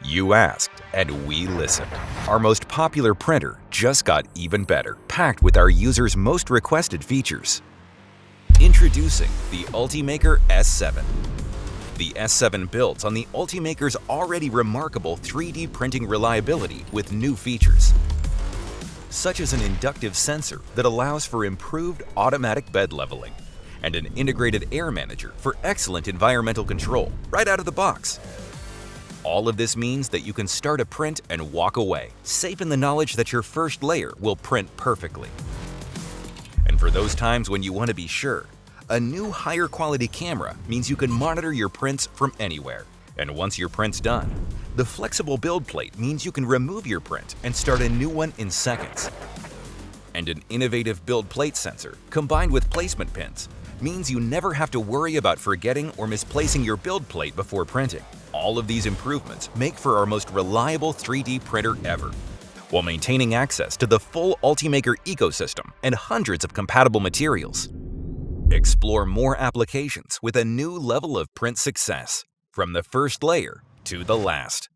You asked, and we listened. Our most popular printer just got even better, packed with our users' most requested features. Introducing the UltiMaker S7. The S7 builds on the UltiMaker's already remarkable 3D printing reliability with new features, such as an inductive sensor that allows for improved automatic bed leveling, and an integrated air manager for excellent environmental control right out of the box. All of this means that you can start a print and walk away, safe in the knowledge that your first layer will print perfectly. And for those times when you want to be sure, a new higher quality camera means you can monitor your prints from anywhere. And once your print's done, the flexible build plate means you can remove your print and start a new one in seconds. And an innovative build plate sensor combined with placement pins means you never have to worry about forgetting or misplacing your build plate before printing. All of these improvements make for our most reliable 3D printer ever, while maintaining access to the full UltiMaker ecosystem and hundreds of compatible materials. Explore more applications with a new level of print success, from the first layer to the last.